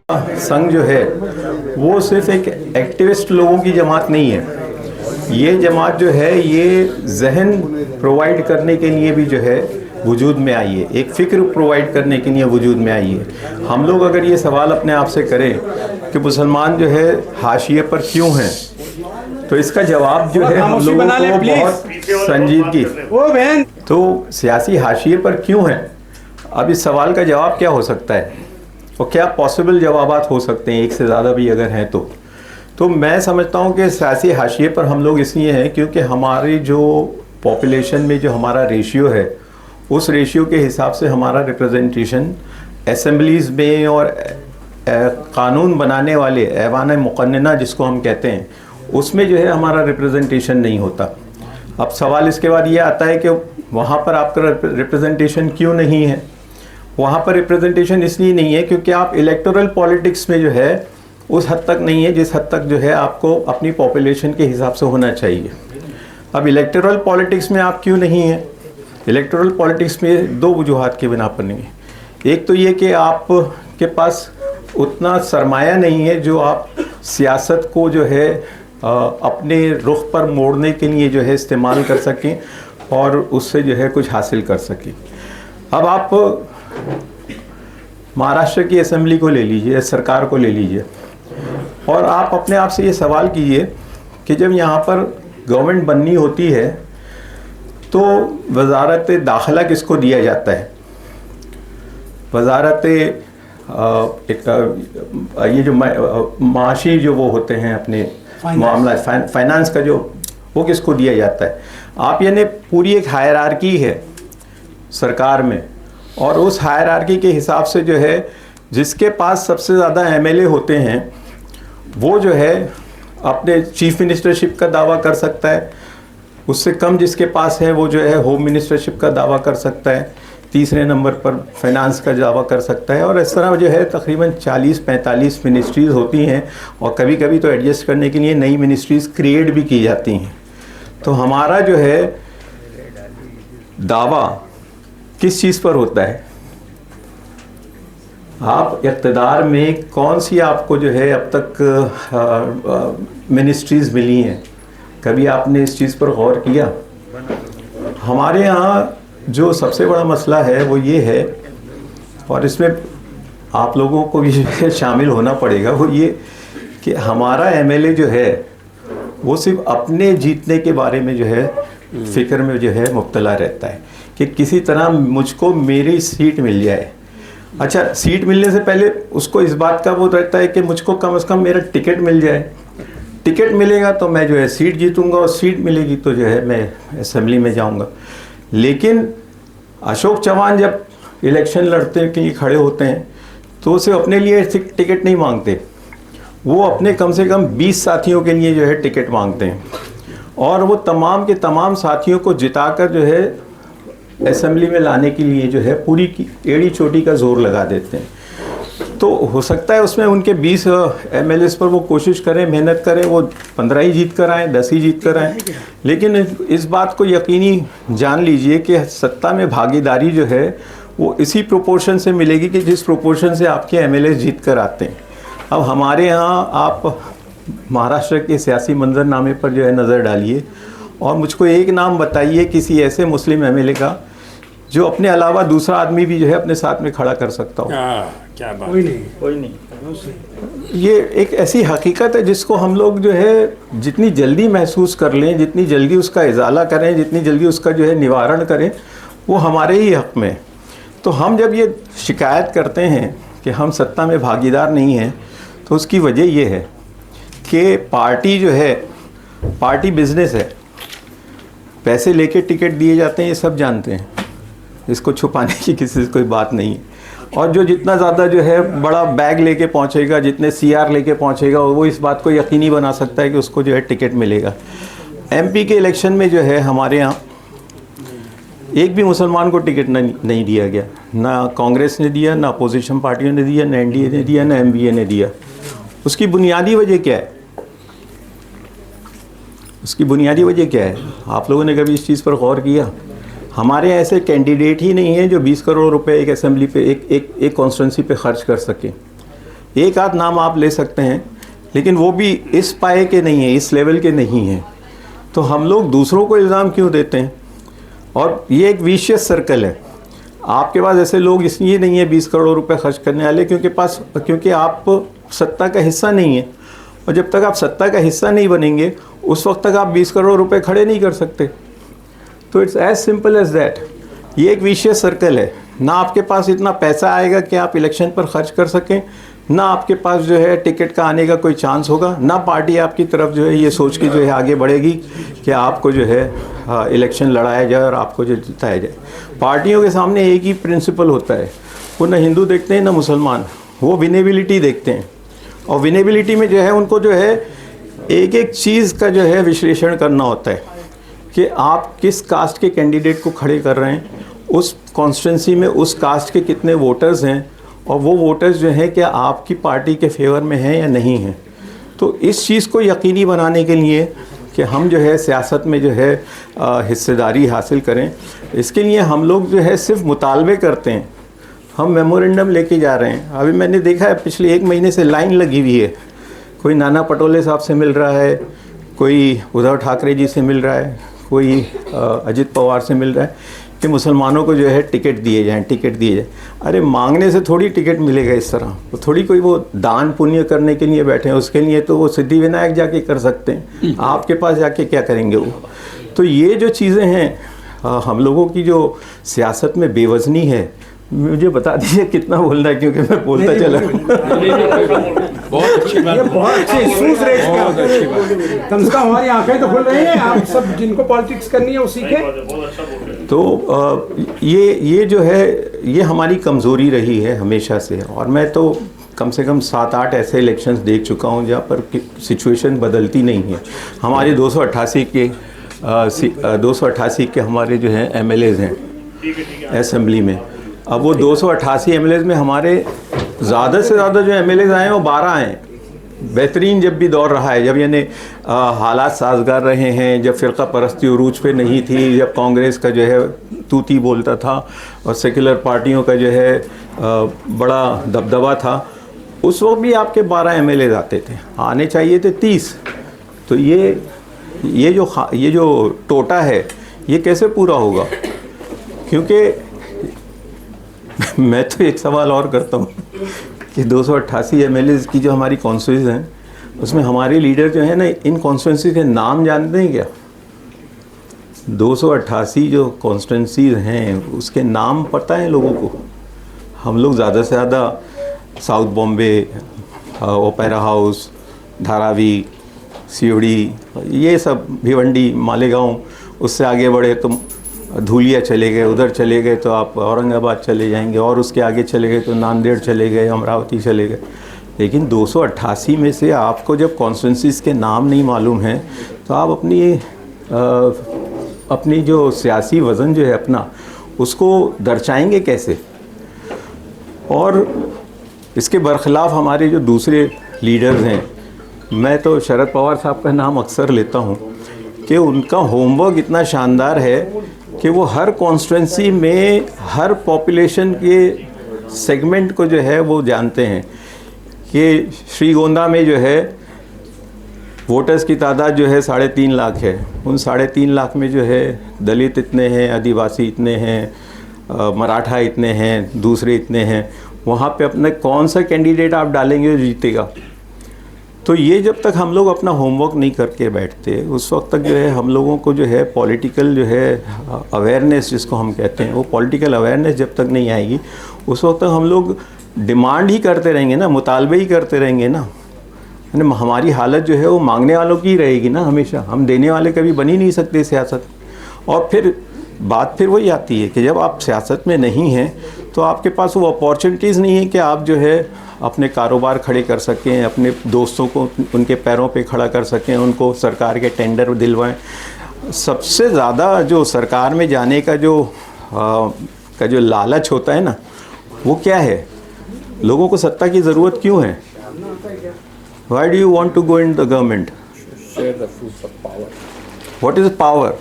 संघ जो है वो सिर्फ एक एक्टिविस्ट लोगों की जमात नहीं है। ये जमात जो है ये जहन प्रोवाइड करने के लिए भी जो है वजूद में आई है, एक फ़िक्र प्रोवाइड करने के लिए वजूद में आई है। हम लोग अगर ये सवाल अपने आप से करें कि मुसलमान जो है हाशिए पर क्यों हैं, तो इसका जवाब जो है हम लोगों को बहुत संजीदगी, तो सियासी हाशिए पर क्यों हैं, अब इस सवाल का जवाब क्या हो सकता है और क्या पॉसिबल जवाबात हो सकते हैं, एक से ज़्यादा भी अगर हैं तो मैं समझता हूँ कि सियासी हाशिए पर हम लोग इसलिए हैं क्योंकि हमारी जो पॉपुलेशन में जो हमारा रेशियो है, उस रेशियो के हिसाब से हमारा रिप्रेजेंटेशन असेंबलीज़ में और कानून बनाने वाले ऐवान मुक़न्नना जिसको हम कहते हैं, उसमें जो है हमारा रिप्रेजेंटेशन नहीं होता। अब सवाल इसके बाद ये आता है कि वहाँ पर आपका रिप्रेजेंटेशन क्यों नहीं है। वहाँ पर रिप्रेजेंटेशन इसलिए नहीं है क्योंकि आप इलेक्टोरल पॉलिटिक्स में जो है उस हद तक नहीं है जिस हद तक जो है आपको अपनी पॉपुलेशन के हिसाब से होना चाहिए। अब इलेक्टोरल पॉलिटिक्स में आप क्यों नहीं हैं? इलेक्टोरल पॉलिटिक्स में दो वजूहात की बिना पर नहीं है। एक तो ये कि आप के पास उतना सरमाया नहीं है जो आप सियासत को जो है अपने रुख पर मोड़ने के लिए जो है इस्तेमाल कर सकें और उससे जो है कुछ हासिल कर सकें। अब आप महाराष्ट्र की असेंबली को ले लीजिए, सरकार को ले लीजिए, और आप अपने आप से ये सवाल कीजिए कि जब यहाँ पर गवर्नमेंट बननी होती है तो वजारत दाखिला किसको दिया जाता है? वजारत ये जो माशी जो वो होते हैं अपने मामला फाइनेंस का जो वो किसको दिया जाता है? आप यानी पूरी एक हायरार्की है सरकार में, और उस हायरार्की के हिसाब से जो है जिसके पास सबसे ज़्यादा एमएलए होते हैं वो जो है अपने चीफ मिनिस्टरशिप का दावा कर सकता है, उससे कम जिसके पास है वो जो है होम मिनिस्टरशिप का दावा कर सकता है, तीसरे नंबर पर फाइनेंस का दावा कर सकता है, और इस तरह जो है तकरीबन 40-45 मिनिस्ट्रीज़ होती हैं, और कभी कभी तो एडजस्ट करने के लिए नई मिनिस्ट्रीज़ क्रिएट भी की जाती हैं। तो हमारा जो है दावा किस चीज़ पर होता है? आप इक़्तिदार में कौन सी आपको जो है अब तक मिनिस्ट्रीज़ मिली हैं, कभी आपने इस चीज़ पर गौर किया? हमारे यहाँ जो सबसे बड़ा मसला है वो ये है, और इसमें आप लोगों को भी शामिल होना पड़ेगा, वो ये कि हमारा एमएलए जो है वो सिर्फ अपने जीतने के बारे में जो है फ़िक्र में जो है मुब्तला रहता है कि किसी तरह मुझको मेरी सीट मिल जाए। अच्छा, सीट मिलने से पहले उसको इस बात का वो रहता है कि मुझको कम से कम मेरा टिकट मिल जाए, टिकट मिलेगा तो मैं जो है सीट जीतूंगा, और सीट मिलेगी तो जो है मैं असेंबली में जाऊंगा। लेकिन अशोक चौहान जब इलेक्शन लड़ते के लिए खड़े होते हैं तो उसे अपने लिए टिकट नहीं मांगते, वो अपने कम से कम 20 साथियों के लिए जो है टिकट मांगते हैं, और वो तमाम के तमाम साथियों को जिताकर जो है असेंबली में लाने के लिए जो है पूरी की एड़ी चोटी का जोर लगा देते हैं। तो हो सकता है उसमें उनके 20 एमएलएस पर वो कोशिश करें, मेहनत करें, वो 15 ही जीत कर आएँ, 10 ही जीत कर आएँ, लेकिन इस बात को यकीनी जान लीजिए कि सत्ता में भागीदारी जो है वो इसी प्रोपोर्शन से मिलेगी कि जिस प्रोपोर्शन से आपके एमएलएस जीत कर आते हैं। अब हमारे यहाँ आप महाराष्ट्र के सियासी मंजरनामे पर जो है नज़र डालिए, और मुझको एक नाम बताइए किसी ऐसे मुस्लिम एमएलए का जो अपने अलावा दूसरा आदमी भी जो है अपने साथ में खड़ा कर सकता हो। क्या बात? कोई नहीं। ये एक ऐसी हकीकत है जिसको हम लोग जो है जितनी जल्दी महसूस कर लें, जितनी जल्दी उसका इजाला करें, जितनी जल्दी उसका जो है निवारण करें, वो हमारे ही हक़ में। तो हम जब ये शिकायत करते हैं कि हम सत्ता में भागीदार नहीं हैं, तो उसकी वजह ये है कि पार्टी जो है, पार्टी बिजनेस है, पैसे लेके टिकट दिए जाते हैं, ये सब जानते हैं, इसको छुपाने की किसी से कोई बात नहीं है। और जो जितना ज़्यादा जो है बड़ा बैग लेके पहुंचेगा, जितने सीआर लेके पहुंचेगा, वो इस बात को यकीनी बना सकता है कि उसको जो है टिकट मिलेगा। एमपी के इलेक्शन में जो है हमारे यहाँ एक भी मुसलमान को टिकट नहीं दिया गया, ना कांग्रेस ने दिया, ना अपोजिशन पार्टियों ने दिया, ना एनडीए ने दिया, ना एमवीए ने दिया। उसकी बुनियादी वजह क्या है? उसकी बुनियादी वजह क्या है? आप लोगों ने कभी इस चीज़ पर गौर किया? हमारे ऐसे कैंडिडेट ही नहीं है जो 20 करोड़ रुपए एक असेंबली पे एक कॉन्स्टिट्यूंसी पे खर्च कर सके। एक आध नाम आप ले सकते हैं, लेकिन वो भी इस पाए के नहीं है, इस लेवल के नहीं हैं। तो हम लोग दूसरों को इल्ज़ाम क्यों देते हैं? और ये एक विशियस सर्कल है। आपके पास ऐसे लोग इसलिए नहीं है 20 करोड़ रुपए खर्च करने वाले क्योंकि आप सत्ता का हिस्सा नहीं है, और जब तक आप सत्ता का हिस्सा नहीं बनेंगे उस वक्त तक आप 20 करोड़ रुपए खड़े नहीं कर सकते। तो it's as simple as that. ये एक विशियस सर्कल है। ना आपके पास इतना पैसा आएगा कि आप इलेक्शन पर खर्च कर सकें, ना आपके पास जो है टिकट का आने का कोई चांस होगा, ना पार्टी आपकी तरफ जो है ये सोच के जो है आगे बढ़ेगी कि आपको जो है इलेक्शन लड़ाया जाए और आपको जो जिताया जाए। पार्टियों के सामने एक ही प्रिंसिपल होता है, वो ना हिंदू देखते हैं ना मुसलमान, वो विनेबिलिटी देखते हैं। और विनेबिलिटी में जो है उनको जो है एक एक चीज़ का जो है विश्लेषण करना होता है कि आप किस कास्ट के कैंडिडेट को खड़े कर रहे हैं, उस कॉन्स्टिट्यूंसी में उस कास्ट के कितने वोटर्स हैं, और वो वोटर्स जो हैं क्या आपकी पार्टी के फेवर में हैं या नहीं हैं। तो इस चीज़ को यकीनी बनाने के लिए कि हम जो है सियासत में जो है हिस्सेदारी हासिल करें, इसके लिए हम लोग जो है सिर्फ मुतालबे करते हैं, हम मेमोरेंडम लेके जा रहे हैं। अभी मैंने देखा है पिछले 1 महीने से लाइन लगी हुई है, कोई नाना पटोले साहब से मिल रहा है, कोई उद्धव ठाकरे जी से मिल रहा है, कोई अजित पवार से मिल रहा है कि मुसलमानों को जो है टिकट दिए जाएं, टिकट दिए जाएं। अरे मांगने से थोड़ी टिकट मिलेगा इस तरह, तो थोड़ी कोई वो दान पुण्य करने के लिए बैठे हैं, उसके लिए तो वो सिद्धि विनायक जाके कर सकते हैं, आपके पास जाके क्या करेंगे वो। तो ये जो चीज़ें हैं हम लोगों की जो सियासत में बेवजनी है, मुझे बता दीजिए कितना बोलना है, क्योंकि मैं बोलता चला। बहुत अच्छी बात, बहुत अच्छी बात। कम से कम हमारी आंखें तो खुल रही हैं, आप सब जिनको पॉलिटिक्स करनी है वो सीखें। तो ये जो है ये हमारी कमज़ोरी रही है हमेशा से, और मैं तो कम से कम 7-8 ऐसे इलेक्शंस देख चुका हूँ जहाँ पर सिचुएशन बदलती नहीं है। हमारे 288 के हमारे जो हैं MLAs हैं असेंबली में। अब वो 288 MLAs में हमारे ज़्यादा से ज़्यादा जो MLAs आए हैं वो 12 हैं। बेहतरीन जब भी दौर रहा है, जब यानी हालात साजगार रहे हैं, जब फ़िरका परस्ती उरूज पे नहीं थी, जब कांग्रेस का जो है तूती बोलता था और सेकुलर पार्टियों का जो है बड़ा दबदबा था, उस वक्त भी आपके 12 MLAs आते थे, आने चाहिए थे 30। तो ये जो टोटा है ये कैसे पूरा होगा? क्योंकि मैं तो एक सवाल और करता हूँ कि 288 MLAs की जो हमारी कॉन्स्टिट्यूंसी हैं उसमें हमारे लीडर जो है ना, इन कॉन्स्टिट्यूंसी के नाम जानते हैं क्या? 288 जो कॉन्स्टिट्यूंसीज हैं उसके नाम पता है लोगों को? हम लोग ज़्यादा से ज़्यादा south Bombay, opera house, Dharavi, Sewri, ये सब, भिवंडी, मालेगांव, उससे आगे बढ़े तो धूलिया चले गए, उधर चले गए तो आप औरंगाबाद चले जाएंगे, और उसके आगे चले गए तो नांदेड़ चले गए, अमरावती चले गए। लेकिन 288 में से आपको जब कॉन्स्टिट्यूंसीज़ के नाम नहीं मालूम हैं तो आप अपनी जो सियासी वज़न जो है अपना, उसको दर्शाएंगे कैसे? और इसके बरखिलाफ़ हमारे जो दूसरे लीडर्स हैं, मैं तो शरद पवार साहब का नाम अक्सर लेता हूँ कि उनका होमवर्क इतना शानदार है कि वो हर कॉन्स्टिट्यूंसी में हर पॉपुलेशन के सेगमेंट को जो है वो जानते हैं कि श्रीगोंदा में जो है वोटर्स की तादाद जो है 3.5 लाख है, उन 3.5 लाख में जो है दलित इतने हैं, आदिवासी इतने हैं, मराठा इतने हैं, दूसरे इतने हैं। वहाँ पे अपने कौन सा कैंडिडेट आप डालेंगे जो जीतेगा? तो ये जब तक हम लोग अपना होमवर्क नहीं करके बैठते, उस वक्त तक जो है हम लोगों को जो है पॉलिटिकल जो है अवेयरनेस जिसको हम कहते हैं, वो पॉलिटिकल अवेयरनेस जब तक नहीं आएगी, उस वक्त तक हम लोग डिमांड ही करते रहेंगे ना, मुतालबे ही करते रहेंगे ना। हमारी हालत जो है वो मांगने वालों की रहेगी ना हमेशा, हम देने वाले कभी बन ही नहीं सकते सियासत। और फिर बात वही आती है कि जब आप सियासत में नहीं हैं तो आपके पास वो अपॉर्चुनिटीज़ नहीं है कि आप जो है अपने कारोबार खड़े कर सकें, अपने दोस्तों को उनके पैरों पे खड़ा कर सकें, उनको सरकार के टेंडर दिलवाएं। सबसे ज़्यादा जो सरकार में जाने का जो लालच होता है ना, वो क्या है? लोगों को सत्ता की ज़रूरत क्यों है? Why do you want to go into the government? Share the fruits of power. What is power?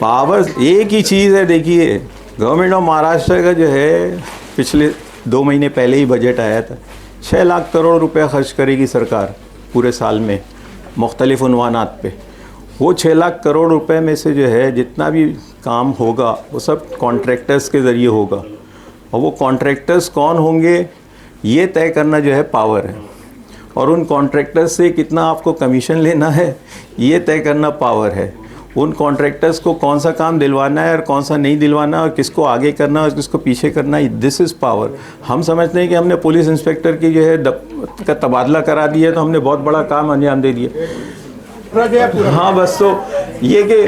Power एक ही चीज़ है। देखिए, गवर्नमेंट ऑफ महाराष्ट्र का जो है पिछले 2 महीने पहले ही बजट आया था, 6 लाख करोड़ रुपया खर्च करेगी सरकार पूरे साल में मुख्तलिफ़ उन्वानात पे। वो 6 लाख करोड़ रुपए में से जो है जितना भी काम होगा वो सब कॉन्ट्रैक्टर्स के ज़रिए होगा, और वो कॉन्ट्रैक्टर्स कौन होंगे ये तय करना जो है पावर है, और उन कॉन्ट्रैक्टर्स से कितना आपको कमीशन लेना है ये तय करना पावर है। उन कॉन्ट्रैक्टर्स को कौन सा काम दिलवाना है और कौन सा नहीं दिलवाना, और किसको आगे करना और किसको पीछे करना है, दिस इज़ पावर। हम समझते हैं कि हमने पुलिस इंस्पेक्टर की जो है का तबादला करा दिया तो हमने बहुत बड़ा काम अंजाम दे दिया। हाँ, बस तो ये कि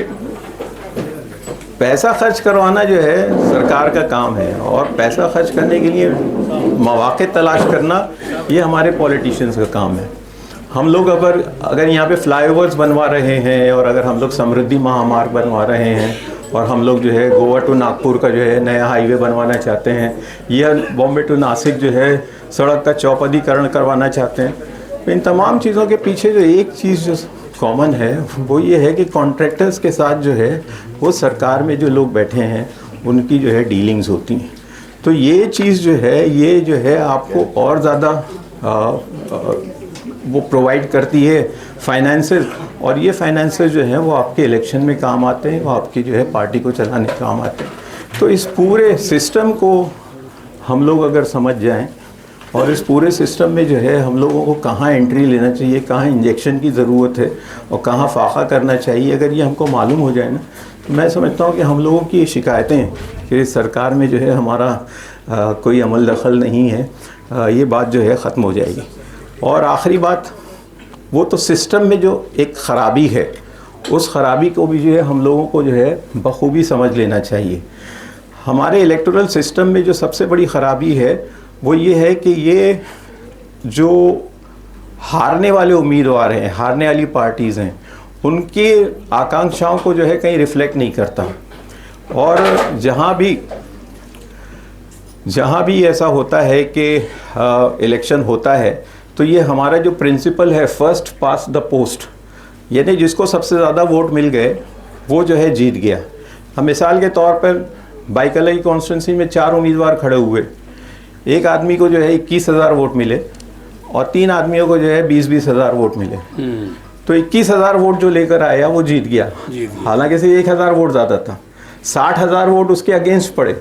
पैसा खर्च करवाना जो है सरकार का काम है, और पैसा खर्च करने के लिए मौके तलाश करना ये हमारे पॉलिटिशियंस का काम है। हम लोग अगर यहाँ पे फ्लाईओवर्स बनवा रहे हैं, और अगर हम लोग समृद्धि महामार्ग बनवा रहे हैं, और हम लोग जो है गोवा टू नागपुर का जो है नया हाईवे बनवाना चाहते हैं, या बॉम्बे टू नासिक जो है सड़क का चौपदीकरण करवाना चाहते हैं, तो इन तमाम चीज़ों के पीछे जो एक चीज़ जो कॉमन है वो ये है कि कॉन्ट्रैक्टर्स के साथ जो है वो सरकार में जो लोग बैठे हैं उनकी जो है डीलिंग्स होती हैं। तो ये चीज़ जो है आपको और ज़्यादा वो प्रोवाइड करती है फाइनेंसेस, और ये फाइनेंसेस जो हैं वो आपके इलेक्शन में काम आते हैं, वो आपकी जो है पार्टी को चलाने काम आते हैं। तो इस पूरे सिस्टम को हम लोग अगर समझ जाएं, और इस पूरे सिस्टम में जो है हम लोगों को कहाँ एंट्री लेना चाहिए, कहाँ इंजेक्शन की ज़रूरत है और कहाँ फाका करना चाहिए, अगर ये हमको मालूम हो जाए ना, तो मैं समझता हूँ कि हम लोगों की शिकायतें कि सरकार में जो है हमारा कोई अमल दखल नहीं है, ये बात जो है ख़त्म हो जाएगी। और आखिरी बात, वो तो सिस्टम में जो एक ख़राबी है उस ख़राबी को भी जो है हम लोगों को जो है बखूबी समझ लेना चाहिए। हमारे इलेक्टोरल सिस्टम में जो सबसे बड़ी ख़राबी है वो ये है कि ये जो हारने वाले उम्मीदवार हैं, हारने वाली पार्टीज़ हैं, उनके आकांक्षाओं को जो है कहीं रिफ्लेक्ट नहीं करता। और जहाँ भी ऐसा होता है कि इलेक्शन होता है तो ये हमारा जो प्रिंसिपल है फर्स्ट पास द पोस्ट, यानी जिसको सबसे ज़्यादा वोट मिल गए वो जो है जीत गया। हम मिसाल के तौर पर बाईकलाई कॉन्स्टिट्यूंसी में 4 उम्मीदवार खड़े हुए, एक आदमी को जो है 21,000 वोट मिले और 3 आदमियों को जो है 20-20 हज़ार वोट मिले। तो 21,000 वोट जो लेकर आया वो जीत गया, हालांकि से 1,000 वोट ज़्यादा था। 60,000 वोट उसके अगेंस्ट पड़े।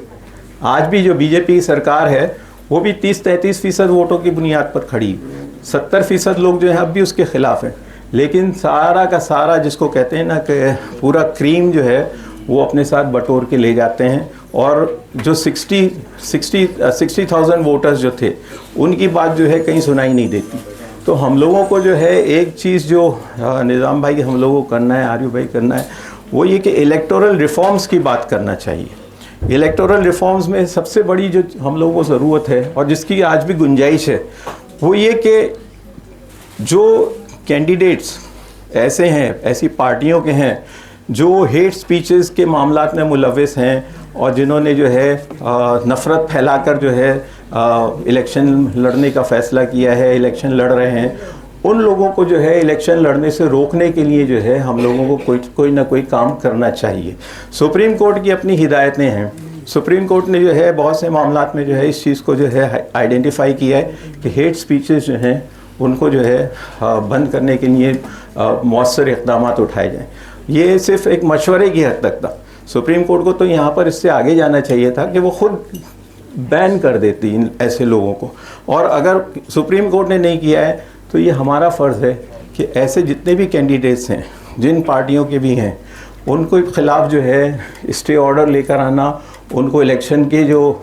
आज भी जो बीजेपी की सरकार है वो भी 30-33% वोटों की बुनियाद पर खड़ी, 70% लोग जो है अब भी उसके खिलाफ हैं। लेकिन सारा का सारा जिसको कहते हैं ना कि पूरा क्रीम जो है वो अपने साथ बटोर के ले जाते हैं, और जो 60,000 वोटर्स जो थे उनकी बात जो है कहीं सुनाई नहीं देती। तो हम लोगों को जो है एक चीज़ जो निज़ाम भाई हम लोगों को करना है, आर्यू भाई करना है, वो ये कि इलेक्टोरल रिफॉर्म्स की बात करना चाहिए। इलेक्टोरल रिफॉर्म्स में सबसे बड़ी जो हम लोगों को ज़रूरत है और जिसकी आज भी गुंजाइश है वो ये कि जो कैंडिडेट्स ऐसे हैं, ऐसी पार्टियों के हैं जो हेट स्पीचेस के मामलात में मुलव्वस हैं और जिन्होंने जो है नफ़रत फैलाकर जो है इलेक्शन लड़ने का फ़ैसला किया है, इलेक्शन लड़ रहे हैं, उन लोगों को जो है इलेक्शन लड़ने से रोकने के लिए जो है हम लोगों को कोई ना कोई काम करना चाहिए। सुप्रीम कोर्ट की अपनी हिदायतें हैं। सुप्रीम कोर्ट ने जो है बहुत से मामलात में जो है इस चीज़ को जो है आइडेंटिफाई किया है कि हेट स्पीचेस जो हैं उनको जो है बंद करने के लिए मौसर इक़दाम उठाए जाएँ। ये सिर्फ एक मशवरे की हद तक था। सुप्रीम कोर्ट को तो यहाँ पर इससे आगे जाना चाहिए था कि वो खुद बैन कर देती इन ऐसे लोगों को, और अगर सुप्रीम कोर्ट ने नहीं किया है तो ये हमारा फ़र्ज़ है कि ऐसे जितने भी कैंडिडेट्स हैं, जिन पार्टियों के भी हैं, उनको खिलाफ़ जो है स्टे ऑर्डर लेकर आना, उनको इलेक्शन के जो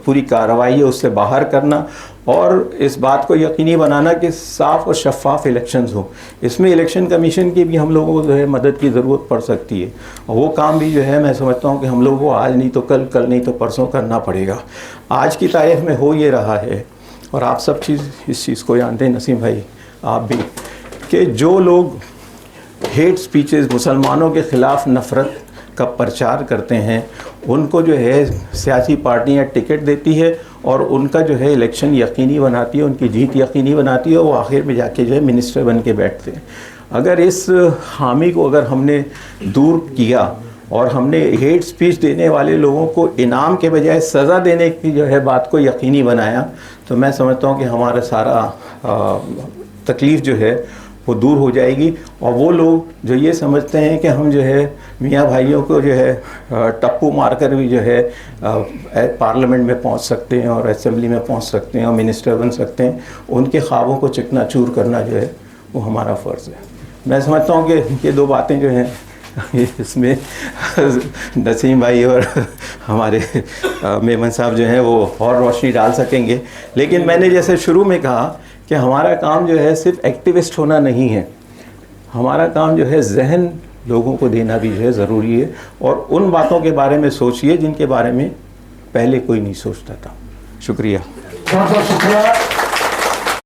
पूरी कार्रवाई है उससे बाहर करना, और इस बात को यकीनी बनाना कि साफ़ और शफ़ाफ़ इलेक्शंस हो। इसमें इलेक्शन कमीशन की भी हम लोगों को जो है मदद की ज़रूरत पड़ सकती है, और वो काम भी जो है मैं समझता हूँ कि हम लोगों को आज नहीं तो कल, कल नहीं तो परसों करना पड़ेगा। आज की तारीख में हो ये रहा है, और आप सब इस चीज़ को जानते हैं नसीम भाई, आप भी, कि जो लोग हेट स्पीचेस, मुसलमानों के ख़िलाफ़ नफ़रत का प्रचार करते हैं, उनको जो है सियासी पार्टियां टिकट देती है और उनका जो है इलेक्शन यकीनी बनाती है, उनकी जीत यकीनी बनाती है, वो आखिर में जाके जो है मिनिस्टर बन के बैठते हैं। अगर इस खामी को अगर हमने दूर किया और हमने हेट स्पीच देने वाले लोगों को इनाम के बजाय सज़ा देने की जो है बात को यकीनी बनाया, तो मैं समझता हूँ कि हमारा सारा तकलीफ़ जो है वो दूर हो जाएगी। और वो लोग जो ये समझते हैं कि हम जो है मियाँ भाइयों को जो है टप्पू मारकर भी जो है पार्लियामेंट में पहुंच सकते हैं और असेंबली में पहुंच सकते हैं और मिनिस्टर बन सकते हैं, उनके ख्वाबों को चिकनाचूर करना जो है वो हमारा फ़र्ज़ है। मैं समझता हूँ कि ये दो बातें जो हैं इसमें नसीम भाई और हमारे मेमन साहब जो हैं वो और रोशनी डाल सकेंगे। लेकिन मैंने जैसे शुरू में कहा कि हमारा काम जो है सिर्फ एक्टिविस्ट होना नहीं है, हमारा काम जो है जहन लोगों को देना भी जो है ज़रूरी है। और उन बातों के बारे में सोचिए जिनके बारे में पहले कोई नहीं सोचता था। शुक्रिया। बहुत बहुत शुक्रिया।